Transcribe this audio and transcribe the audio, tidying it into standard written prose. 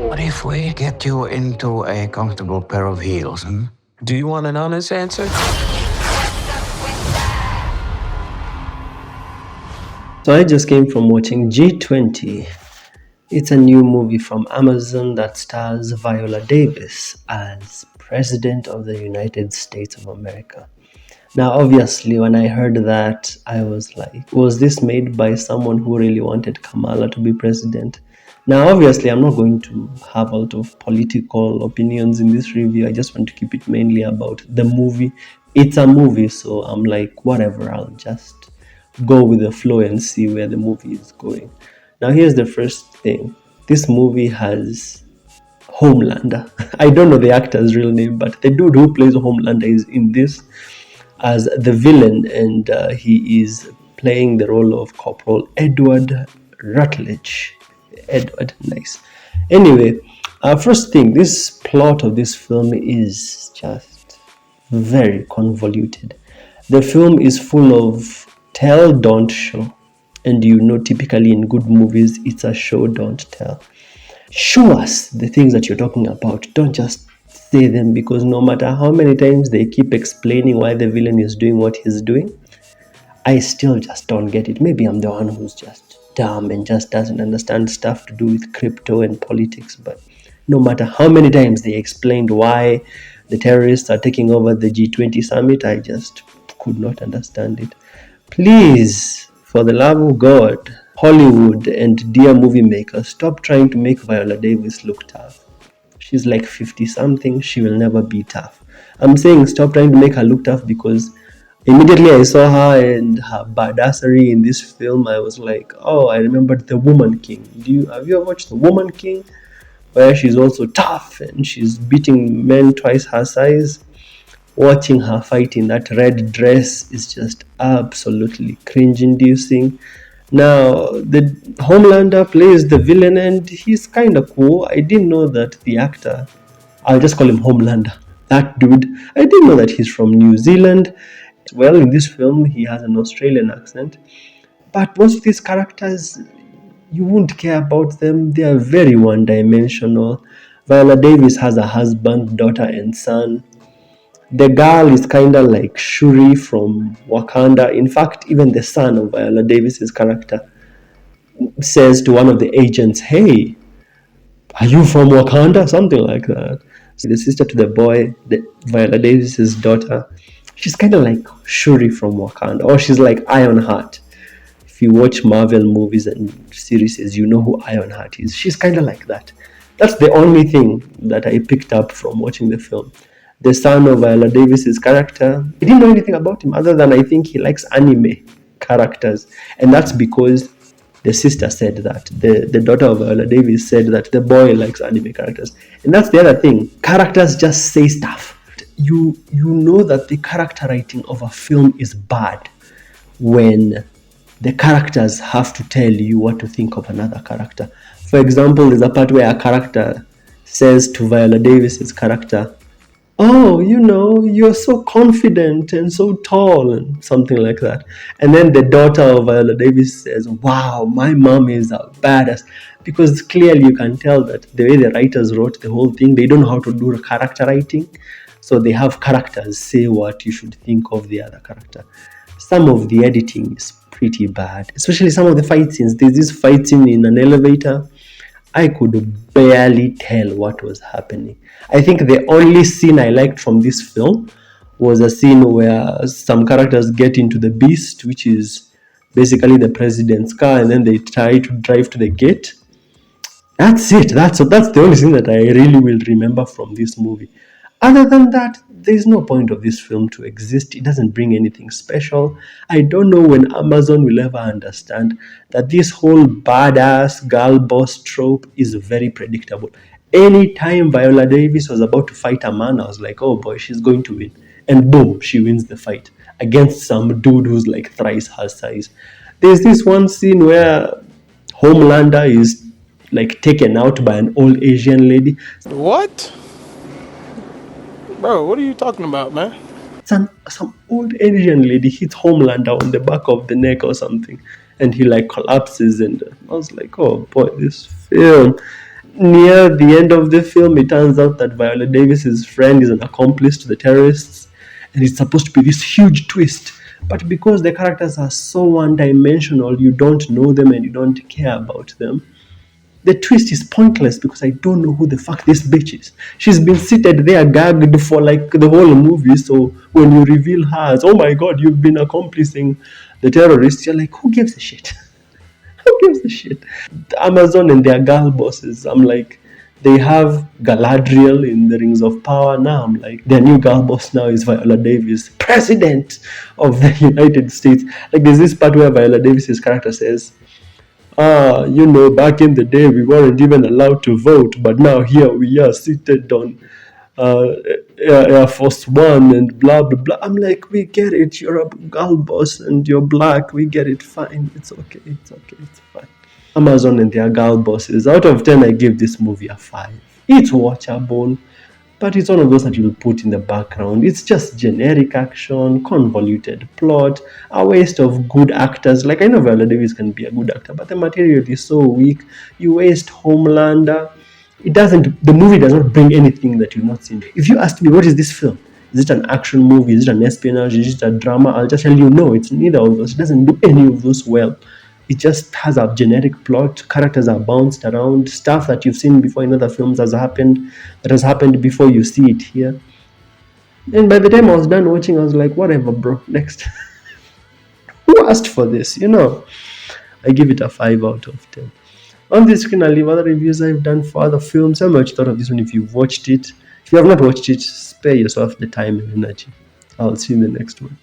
What if we get you into a comfortable pair of heels? Do you want an honest answer? So I just came from watching G20. It's a new movie from Amazon that stars Viola Davis as President of the United States of America. Now, obviously, when I heard that, I was like, was this made by someone who really wanted Kamala to be president? Now, obviously, I'm not going to have a lot of political opinions in this review. I just want to keep it mainly about the movie. It's a movie, so I'm like, whatever, I'll just go with the flow and see where the movie is going. Now, here's the first thing this movie has Homelander. I don't know the actor's real name, but the dude who plays Homelander is in this as the villain, and he is playing the role of Corporal Edward Rutledge. Edward, nice. Anyway, first thing, this plot of this film is just very convoluted. The film is full of tell, don't show. And you know, typically in good movies, it's a show, don't tell. Show us the things that you're talking about. Don't just say them, because no matter how many times they keep explaining why the villain is doing what he's doing, I still just don't get it. Maybe I'm the one who's just dumb and just doesn't understand stuff to do with crypto and politics. But no matter how many times they explained why the terrorists are taking over the G20 summit, I just could not understand it. Please, for the love of God, Hollywood and dear movie makers, stop trying to make Viola Davis look tough. She's like 50 something, she will never be tough. I'm saying stop trying to make her look tough because immediately I saw her and her badassery in this film, I was like, oh, I remembered The Woman King. Have you ever watched The Woman King? Where she's also tough and she's beating men twice her size. Watching her fight in that red dress is just absolutely cringe-inducing. Now, the Homelander plays the villain and he's kind of cool. I didn't know that the actor, I'll just call him Homelander, that dude, I didn't know that he's from New Zealand. Well, in this film, he has an Australian accent. But most of these characters, you won't care about them. They are very one-dimensional. Viola Davis has a husband, daughter, and son. The girl is kind of like Shuri from Wakanda. In fact, even the son of Viola Davis's character says to one of the agents, "Hey, are you from Wakanda?" Something like that. So the sister to the boy, Viola Davis's daughter, she's kind of like Shuri from Wakanda, or she's like Ironheart. If you watch Marvel movies and series, you know who Ironheart is. She's kind of like that. That's the only thing that I picked up from watching the film. The son of Viola Davis's character, I didn't know anything about him other than I think he likes anime characters, and that's because the sister said that. The daughter of Viola Davis said that the boy likes anime characters, and that's the other thing. Characters just say stuff. You know that the character writing of a film is bad when the characters have to tell you what to think of another character. For example, there's a part where a character says to Viola Davis's character, "Oh, you're so confident and so tall," and something like that. And then the daughter of Viola Davis says, "Wow, my mom is a badass." Because clearly you can tell that the way the writers wrote the whole thing, they don't know how to do character writing. So they have characters say what you should think of the other character. Some of the editing is pretty bad, especially some of the fight scenes. There's this fight scene in an elevator. I could barely tell what was happening. I think the only scene I liked from this film was a scene where some characters get into the Beast, which is basically the president's car, and then they try to drive to the gate. That's it. That's the only thing that I really will remember from this movie. Other than that, there's no point of this film to exist. It doesn't bring anything special. I don't know when Amazon will ever understand that this whole badass girl boss trope is very predictable. Anytime Viola Davis was about to fight a man, I was like, oh boy, she's going to win. And boom, she wins the fight against some dude who's like thrice her size. There's this one scene where Homelander is like taken out by an old Asian lady. What? Bro, what are you talking about, man? Some old Asian lady hits Homelander on the back of the neck or something. and he like collapses, and I was like, oh boy, this film. Near the end of the film, it turns out that Viola Davis's friend is an accomplice to the terrorists, and it's supposed to be this huge twist. But because the characters are so one-dimensional, you don't know them and you don't care about them. The twist is pointless because I don't know who the fuck this bitch is. She's been seated there gagged for like the whole movie. So when you reveal her as, oh my god, you've been accomplishing the terrorists, you're like, who gives a shit? Who gives a shit? Amazon and their girl bosses. I'm like, they have Galadriel in the Rings of Power. Now I'm like, their new girl boss now is Viola Davis, President of the United States. Like, there's this part where Viola Davis's character says, back in the day we weren't even allowed to vote, but now here we are seated on uh, Air Force One and blah blah blah. I'm like, we get it. You're a girl boss and you're black. We get it. Fine. It's okay. It's okay. It's fine. Amazon and their girl bosses. Out of 10, I give this movie a 5. It's watchable, but it's one of those that you'll put in the background. It's just generic action, convoluted plot, a waste of good actors. Like, I know Viola Davis can be a good actor, but the material is so weak. You waste Homelander. The movie does not bring anything that you've not seen. If you ask me, what is this film? Is it an action movie? Is it an espionage? Is it a drama? I'll just tell you, no, it's neither of those. It doesn't do any of those well. It just has a generic plot. Characters are bounced around. Stuff that you've seen before in other films has happened before you see it here. And by the time I was done watching, I was like, whatever, bro. Next. Who asked for this? I give it a 5 out of 10. On this screen, I'll leave other reviews I've done for other films. Tell me what you thought of this one if you've watched it. If you have not watched it, spare yourself the time and energy. I'll see you in the next one.